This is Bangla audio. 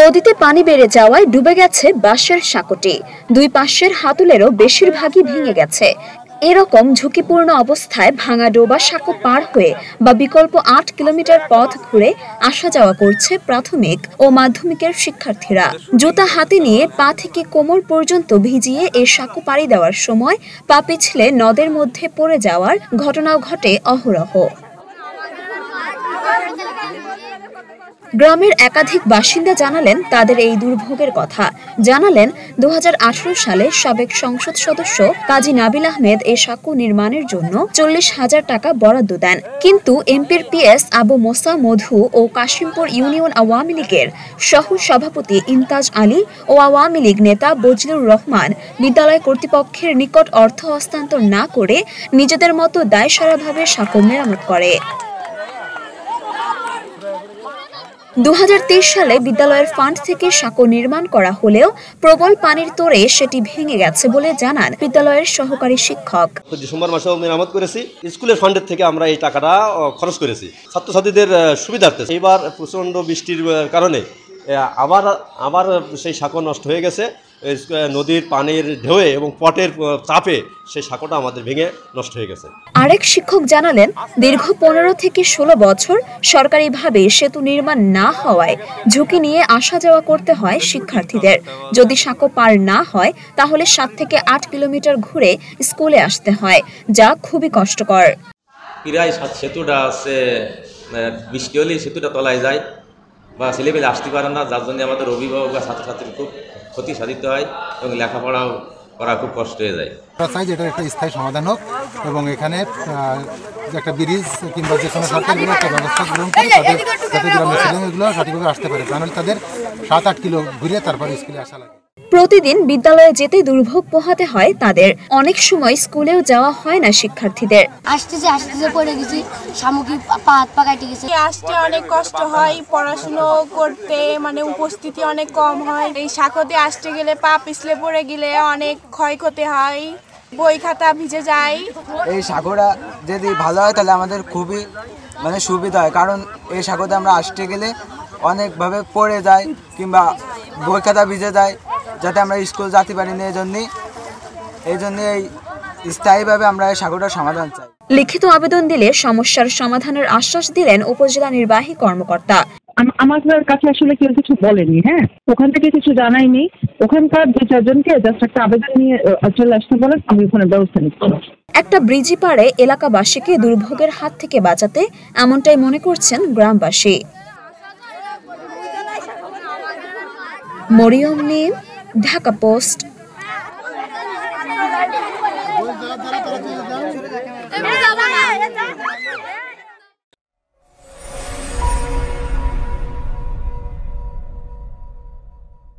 নদীতে পানি বেড়ে যাওয়ায় ডুবে গেছে বাঁশের সাঁকোটি। দুই পাশের হাতলেরও বেশিরভাগই ভেঙে গেছে। এরকম ঝুঁকিপূর্ণ অবস্থায় ভাঙা ডোবা সাঁকো পার হয়ে বা বিকল্প ৮ কিলোমিটার পথ ঘুরে আসা যাওয়া করছে প্রাথমিক ও মাধ্যমিকের শিক্ষার্থীরা। জুতা হাতে নিয়ে পা থেকে কোমর পর্যন্ত ভিজিয়ে এই সাঁকো পাড়ি দেওয়ার সময় পা পিছলে নদের মধ্যে পড়ে যাওয়ার ঘটনাও ঘটে অহরহ। গ্রামের একাধিক বাসিন্দা জানালেন তাদের এই দুর্ভোগের কথা। জানালেন ২০১৮ সালে সাবেক সংসদ সদস্য কাজী নাবিল আহমেদ এই সাঁকো নির্মাণের জন্য ৪০,০০০ টাকা বরাদ্দ দেন, কিন্তু এমপির পিএস আবু মোসা মধু ও কাশিমপুর ইউনিয়ন আওয়ামী লীগের সহ সভাপতি ইমতাজ আলী ও আওয়ামী লীগ নেতা বজলুর রহমান বিদ্যালয় কর্তৃপক্ষের নিকট অর্থ হস্তান্তর না করে নিজেদের মতো দায়সারাভাবে সাঁকো মেরামত করে। ২০২৩ সালে বিদ্যালয়ের ফান্ড থেকে সাঁকো নির্মাণ করা হলেও প্রবল পানির তোড়ে সেটি ভেঙে গেছে বলে জানান বিদ্যালয়ের সহকারী শিক্ষক। ডিসেম্বর মাসে মেরামত করেছি, স্কুলের ফান্ডের থেকে আমরা এই টাকাটা খরচ করেছি ছাত্রছাত্রীদের সুবিধার্থে। এইবার প্রচণ্ড বৃষ্টির কারণে আবার সেই সাঁকো নষ্ট হয়ে গেছে। নদীর পানির ঢেউয়ে এবং পটের চাপে সেই সাঁকোটা আমাদের ভেঙে নষ্ট হয়ে গেছে। আরেক শিক্ষক জানালেন দীর্ঘ ১৫ থেকে ১৬ বছর সরকারিভাবে সেতু নির্মাণ না হওয়ায় ঝুঁকি নিয়ে আসা যাওয়া করতে হয় শিক্ষার্থীদের। যদি সাঁকো পার না হয় তাহলে ৭ থেকে ৮ কিলোমিটার ঘুরে স্কুলে আসতে হয়, যা খুবই কষ্টকর। প্রায় সেতুটা আছে, বৃষ্টি হলে সেতুটা তলায় যায় বা ছেলেমেয়ে আসতে পারে না, যার জন্য আমাদের অভিভাবক বা ছাত্রছাত্রীর খুব ক্ষতি সাধিত হয় এবং লেখাপড়াও করা খুব কষ্ট হয়ে যায়। আমরা চাই যে এটা একটা স্থায়ী সমাধান হোক এবং এখানে একটা ব্রিজ কিংবা যে কোনো সরকারি একটা ব্যবস্থা গ্রহণ করে তাদের যাতে গ্রামের ছেলেমেয়েগুলো সঠিকভাবে আসতে পারে, তাহলে তাদের ৭-৮ কিলো ঘুরে তারপরে স্কুলে আসা লাগে। প্রতিদিন বিদ্যালয়ে যেতে দুর্ভোগ পোহাতে হয় তাদের। অনেক সময় স্কুলেও যাওয়া হয় না শিক্ষার্থীদের। আসতে পড়ে গেছি, সামগ্রী পা হাত পা কাটে গেছে। আসতে অনেক কষ্ট হয়, পড়াশুনো করতে মানে উপস্থিতি অনেক কম হয়। এই সাঁকোতে আসতে গেলে পা পিছলে পড়ে গেলে অনেক ক্ষয়ক্ষতি হয়, বই খাতা ভিজে যায়। এই সাঁকোটা যদি ভালো হয় তাহলে আমাদের খুবই সুবিধা হয়, কারণ এই সাঁকোতে আমরা আসতে গেলে অনেকভাবে পড়ে যায় কিংবা বই খাতা ভিজে যায়, যাতে আমরা স্কুল যেতে পারি না। এই জন্য স্থায়ীভাবে আমরা এই সাঁকোটার সমাধান চাই। লিখিত আবেদন দিলে সমস্যার সমাধানের আশ্বাস দিলেন উপজেলা নির্বাহী কর্মকর্তা। আমার কাছে আসলে কেউ কিছু বলেনি, ওখান থেকে কিছু জানাইনি। ওখানকার ২-৪ জনকে জাস্ট একটা আবেদন নিয়ে চলে আসতে বলেন, আমি ওখানে ব্যবস্থা নিচ্ছি। একটা ব্রিজই পারে এলাকাবাসীকে দুর্ভোগের হাত থেকে বাঁচাতে, এমনটাই মনে করছেন গ্রামবাসী। মরিয়ম নিম, ঢাকা পোস্ট।